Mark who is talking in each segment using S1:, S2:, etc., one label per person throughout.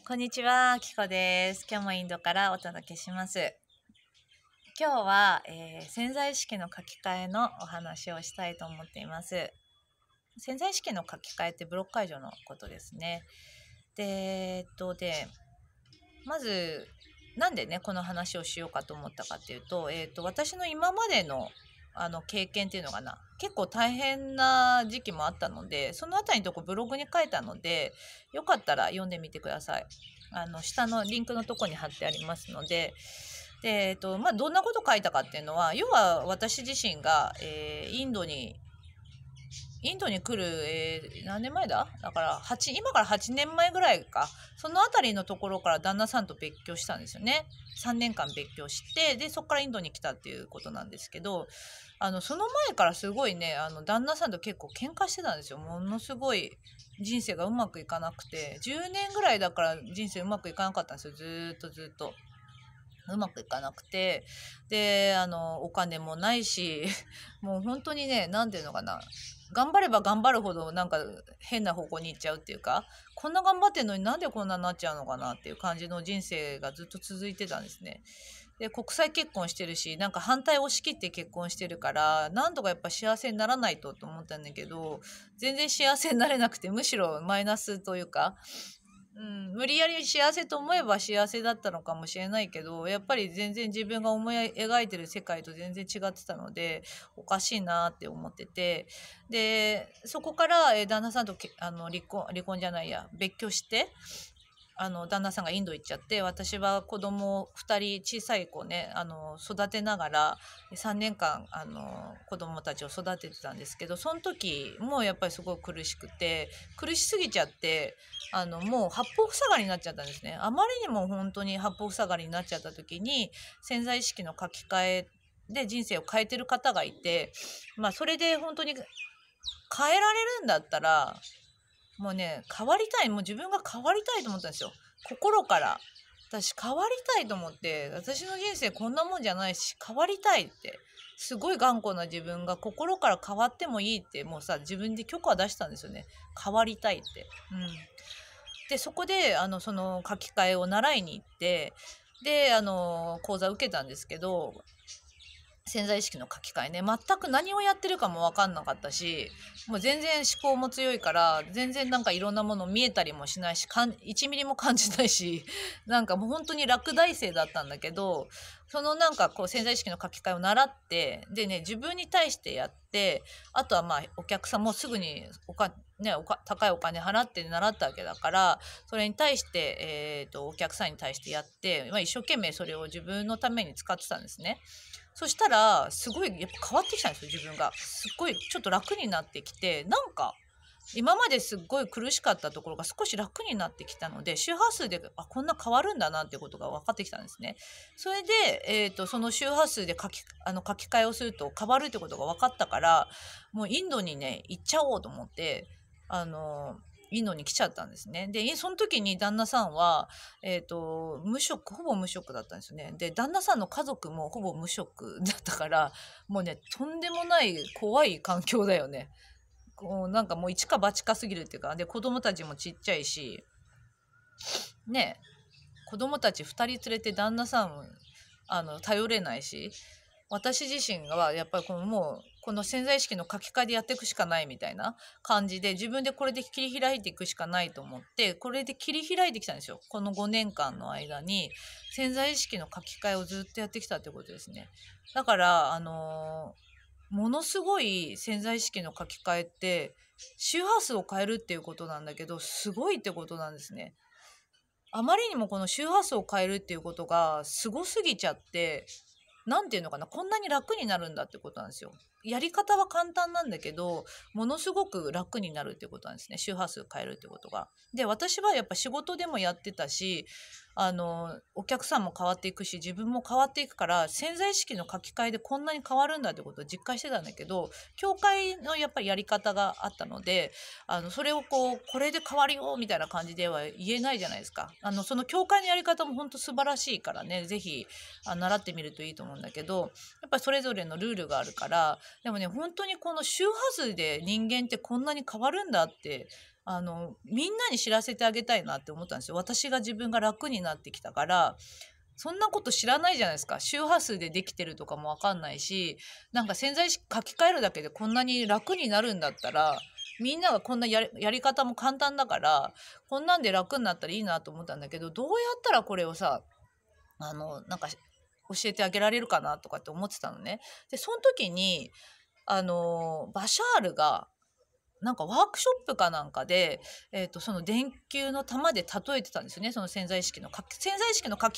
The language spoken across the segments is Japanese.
S1: こんにちは、きこです。今日もインドからお届けします。今日は、潜在意識の書き換えのお話をしたいと思っています。潜在意識の書き換えってブロック解除のことですね。で、まず、なんでね、この話をしようかと思ったかっていうと、私の今までの経験っていうのかな、結構大変な時期もあったので、そのあたりのとこブログに書いたので、よかったら読んでみてください。下のリンクのとこに貼ってありますので、どんなこと書いたかっていうのは、要は私自身が、インドに来る、何年前だから今から8年前ぐらいか。そのあたりのところから旦那さんと別居したんですよね。3年間別居して、で、そこからインドに来たっていうことなんですけど、その前からすごいね、旦那さんと結構喧嘩してたんですよ。ものすごい人生がうまくいかなくて、10年ぐらいだから人生うまくいかなかったんですよ。ずーっとずっと。うまくいかなくて、で、お金もないし、もう本当にね、なんていうのかな。頑張れば頑張るほどなんか変な方向に行っちゃうっていうか、こんな頑張ってんのになんでこんなになっちゃうのかなっていう感じの人生がずっと続いてたんですね。で、国際結婚してるし、なんか反対を押し切って結婚してるから、なんとかやっぱ幸せにならないと思ったんだけど、全然幸せになれなくて、むしろマイナスというか、無理やり幸せと思えば幸せだったのかもしれないけど、やっぱり全然自分が思い描いてる世界と全然違ってたので、おかしいなって思ってて、で、そこから、旦那さんと離婚じゃないや、別居して、旦那さんがインド行っちゃって、私は子供2人、小さい子ね、育てながら、3年間、子供たちを育ててたんですけど、その時もやっぱりすごい苦しくて、苦しすぎちゃって、もう八方塞がりになっちゃったんですね。あまりにも本当に八方塞がりになっちゃった時に、潜在意識の書き換えで人生を変えてる方がいて、まあ、それで本当に変えられるんだったら、もうね、変わりたい。もう自分が変わりたいと思ったんですよ。心から。私変わりたいと思って、私の人生こんなもんじゃないし、変わりたいって。すごい頑固な自分が心から変わってもいいって、もうさ、自分で許可出したんですよね。変わりたいって。で、そこで、その書き換えを習いに行って、で、講座受けたんですけど、潜在意識の書き換えね、全く何をやってるかも分かんなかったし、もう全然思考も強いから、全然なんかいろんなもの見えたりもしないし、1ミリも感じないし、なんかもう本当に落第生だったんだけど、そのなんかこう潜在意識の書き換えを習って、でね、自分に対してやって、あとはまあお客さんもすぐに高いお金払って習ったわけだから、それに対して、お客さんに対してやって、まあ、一生懸命それを自分のために使ってたんですね。そしたら、すごいやっぱ変わってきたんですよ、自分が。すっごいちょっと楽になってきて、なんか、今まですっごい苦しかったところが少し楽になってきたので、周波数で、こんな変わるんだなってことが分かってきたんですね。それで、その周波数で書き換えをすると変わるってことが分かったから、もうインドにね、行っちゃおうと思って、インドに来ちゃったんですね。で、その時に旦那さんは、ほぼ無職だったんですよね。で、旦那さんの家族もほぼ無職だったから、もうね、とんでもない怖い環境だよね。こう、なんかもう一か八かすぎるっていうか、で、子供たちもちっちゃいし、ね、子供たち二人連れて旦那さん、頼れないし、私自身はやっぱりもう、この潜在意識の書き換えでやっていくしかないみたいな感じで、自分でこれで切り開いていくしかないと思って、これで切り開いてきたんですよ。この5年間の間に、潜在意識の書き換えをずっとやってきたってことですね。だから、ものすごい潜在意識の書き換えって、周波数を変えるっていうことなんだけど、すごいってことなんですね。あまりにもこの周波数を変えるっていうことがすごすぎちゃって、なんていうのかな、こんなに楽になるんだってことなんですよ。やり方は簡単なんだけど、ものすごく楽になるってことなんですね。周波数変えるってことが。で、私はやっぱ仕事でもやってたし、お客さんも変わっていくし、自分も変わっていくから、潜在意識の書き換えでこんなに変わるんだってことを実感してたんだけど、教会のやっぱりやり方があったので、それをこれで変わるよみたいな感じでは言えないじゃないですか。その教会のやり方も本当素晴らしいからね、ぜひ、習ってみるといいと思うんだけど、やっぱりそれぞれのルールがあるから、でもね、本当にこの周波数で人間ってこんなに変わるんだって、みんなに知らせてあげたいなって思ったんですよ。私が自分が楽になってきたから。そんなこと知らないじゃないですか。周波数でできてるとかもわかんないし、なんか潜在意識書き換えるだけでこんなに楽になるんだったら、みんながこんなやり方も簡単だから、こんなんで楽になったらいいなと思ったんだけど、どうやったらこれをさ、なんか教えてあげられるかなとかって思ってたのね。で、その時に、バシャールが、なんかワークショップかなんかで、その電球の玉で例えてたんですよね。その潜在意識の書き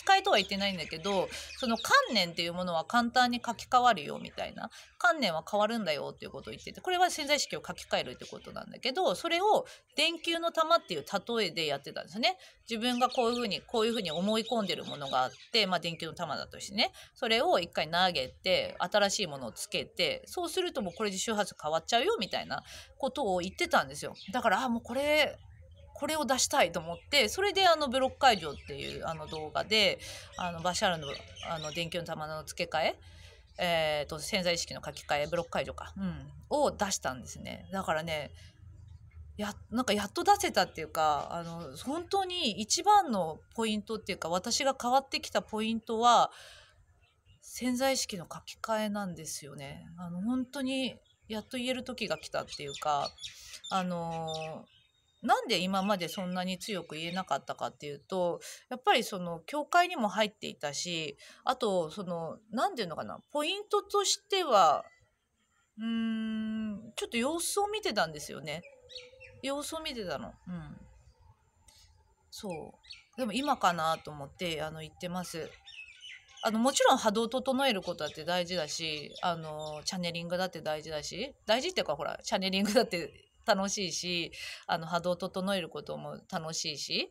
S1: 換えとは言ってないんだけど、その観念っていうものは簡単に書き換わるよみたいな、観念は変わるんだよっていうことを言ってて、これは潜在意識を書き換えるってことなんだけど、それを電球の玉っていう例えでやってたんですよね。自分がこういうふうに思い込んでるものがあって、まあ電球の玉だとしてね、それを一回投げて新しいものをつけて、そうするともうこれで周波数変わっちゃうよみたいなことを言ってたんですよ。だからもうこれを出したいと思って、それでブロック解除っていう動画でバシャールの電球の玉の付け替え、潜在意識の書き換え、ブロック解除か、を出したんですね。だからね、なんかやっと出せたっていうか、本当に一番のポイントっていうか、私が変わってきたポイントは潜在意識の書き換えなんですよね。本当にやっと言える時が来たっていうか、なんで今までそんなに強く言えなかったかっていうと、やっぱりその教会にも入っていたし、あとなんていうのかな、ポイントとしてはちょっと様子を見てたんですよね。様子を見てたの。そう。でも今かなと思って言ってます。もちろん波動を整えることだって大事だし、チャネリングだって大事だし、大事っていうかほら、チャネリングだって楽しいし、波動を整えることも楽しいし、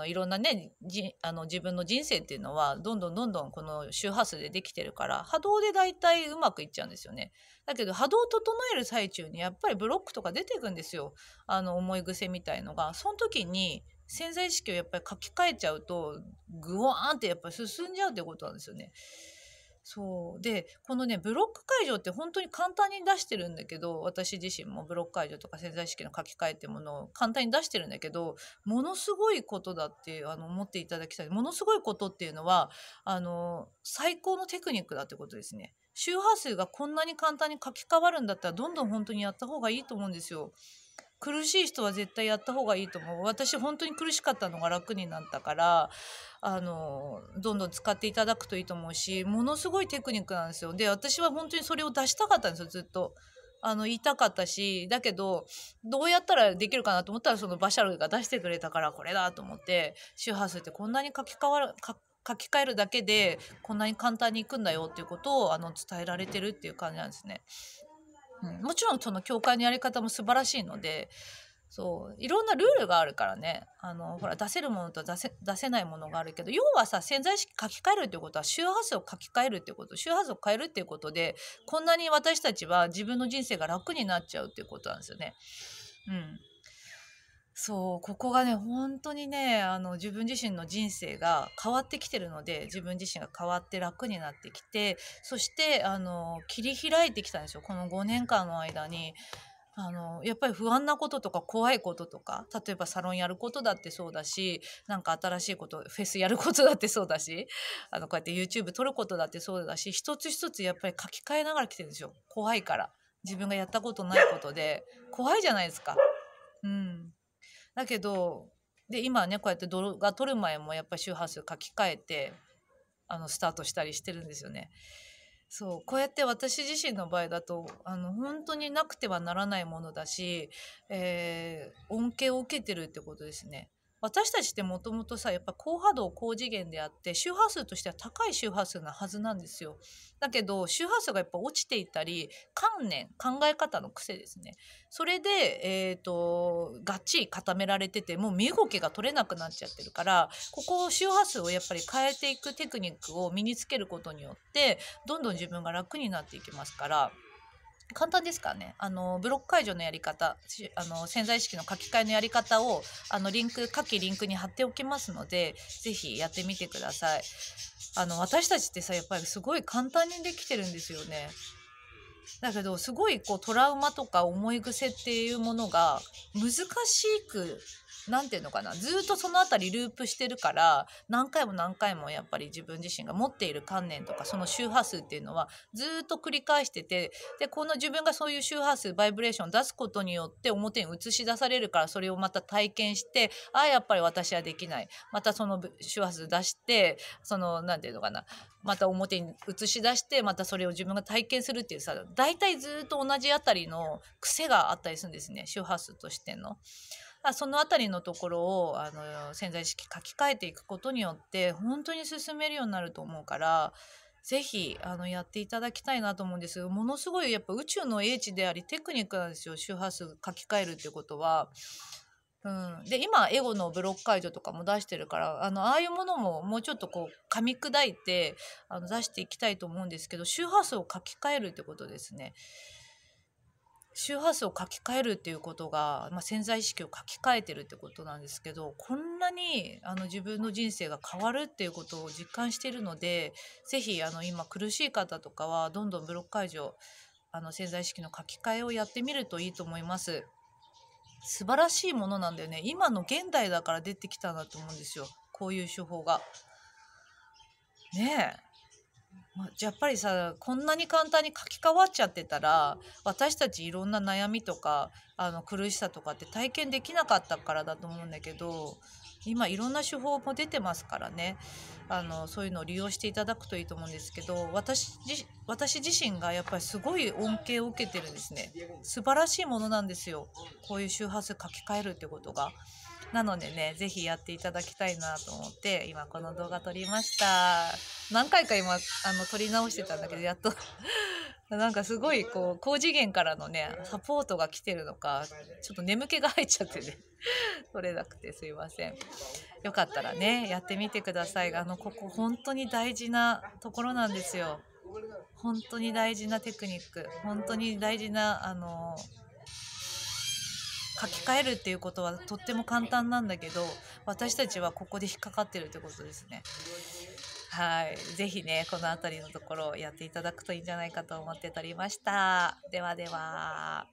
S1: いろんなね、自分の人生っていうのは、どんどんこの周波数でできてるから、波動で大体うまくいっちゃうんですよね。だけど、波動を整える最中に、やっぱりブロックとか出てくんですよ。思い癖みたいのが。その時に、潜在意識をやっぱり書き換えちゃうとグワーンってやっぱり進んじゃうってことなんですよね。そうで、このねブロック解除って本当に簡単に出してるんだけど、私自身もブロック解除とか潜在意識の書き換えってものを簡単に出してるんだけど、ものすごいことだって思っていただきたい。ものすごいことっていうのは最高のテクニックだってことですね。周波数がこんなに簡単に書き換わるんだったらどんどん本当にやった方がいいと思うんですよ。苦しい人は絶対やった方がいいと思う。私本当に苦しかったのが楽になったから、どんどん使っていただくといいと思うし、ものすごいテクニックなんですよ。で、私は本当にそれを出したかったんですよ、ずっと。言いたかったし、だけど、どうやったらできるかなと思ったら、そのバシャルが出してくれたから、これだと思って、周波数ってこんなに書き換えるだけで、こんなに簡単にいくんだよっていうことを伝えられてるっていう感じなんですね。もちろんその教会のやり方も素晴らしいので、そういろんなルールがあるからね、ほら出せるものと出せないものがあるけど、要はさ、潜在意識書き換えるっていうことは周波数を書き換えるっていうこと、周波数を変えるっていうことで、こんなに私たちは自分の人生が楽になっちゃうっていうことなんですよね。そう、ここがね、本当にね、自分自身の人生が変わってきてるので、自分自身が変わって楽になってきて、そして、切り開いてきたんですよ。この5年間の間に。やっぱり不安なこととか怖いこととか、例えばサロンやることだってそうだし、なんか新しいこと、フェスやることだってそうだし、こうやって YouTube 撮ることだってそうだし、一つ一つやっぱり書き換えながら来てるんですよ。怖いから。自分がやったことないことで、怖いじゃないですか。だけど、で、今ね、こうやって動画撮る前もやっぱり周波数書き換えて、スタートしたりしてるんですよね。そう、こうやって私自身の場合だと、本当になくてはならないものだし、恩恵を受けてるってことですね。私たちってもともとさ、やっぱ高波動高次元であって、周波数としては高い周波数なはずなんですよ。だけど周波数がやっぱ落ちていたり、観念、考え方の癖ですね、それでがっちり固められてて、もう身動きが取れなくなっちゃってるから、ここを周波数をやっぱり変えていくテクニックを身につけることによって、どんどん自分が楽になっていきますから、簡単ですからね。ブロック解除のやり方、潜在意識の書き換えのやり方を下記リンクに貼っておきますので、ぜひやってみてください。私たちってさ、やっぱりすごい簡単にできてるんですよね。だけどすごいこうトラウマとか思い癖っていうものが難しく、なんていうのかな、ずっとそのあたりループしてるから、何回も何回もやっぱり自分自身が持っている観念とかその周波数っていうのはずっと繰り返してて、でこの自分がそういう周波数バイブレーションを出すことによって表に映し出されるから、それをまた体験して、ああやっぱり私はできない、またその周波数出して、そのなんていうのかな、また表に映し出して、またそれを自分が体験するっていうさ、大体ずっと同じあたりの癖があったりするんですね、周波数としての。そのあたりのところを潜在意識書き換えていくことによって本当に進めるようになると思うから、ぜひやっていただきたいなと思うんです。ものすごいやっぱ宇宙の英知でありテクニックなんですよ、周波数書き換えるってことは。で今エゴのブロック解除とかも出してるから、ああいうものももうちょっとこう噛み砕いて出していきたいと思うんですけど、周波数を書き換えるってことですね。周波数を書き換えるっていうことが、潜在意識を書き換えてるってことなんですけど、こんなに自分の人生が変わるっていうことを実感しているので、ぜひ今苦しい方とかはどんどんブロック解除、潜在意識の書き換えをやってみるといいと思います。素晴らしいものなんだよね。今の現代だから出てきたんだと思うんですよ、こういう手法が。ねえ。やっぱりさ、こんなに簡単に書き換わっちゃってたら、私たちいろんな悩みとか苦しさとかって体験できなかったからだと思うんだけど、今いろんな手法も出てますからね、そういうのを利用していただくといいと思うんですけど、私自身がやっぱりすごい恩恵を受けてるんですね。素晴らしいものなんですよ、こういう周波数書き換えるってことが。なのでね、ぜひやっていただきたいなと思って今この動画撮りました。何回か今撮り直してたんだけど、やっとなんかすごいこう高次元からのねサポートが来てるのか、ちょっと眠気が入っちゃってね撮れなくてすいません。よかったらねやってみてください。ここ本当に大事なところなんですよ。本当に大事なテクニック、本当に大事な書き換えるっていうことはとっても簡単なんだけど、私たちはここで引っかかってるってことですね。はい、ぜひねこの辺りのところをやっていただくといいんじゃないかと思って撮りました。ではでは。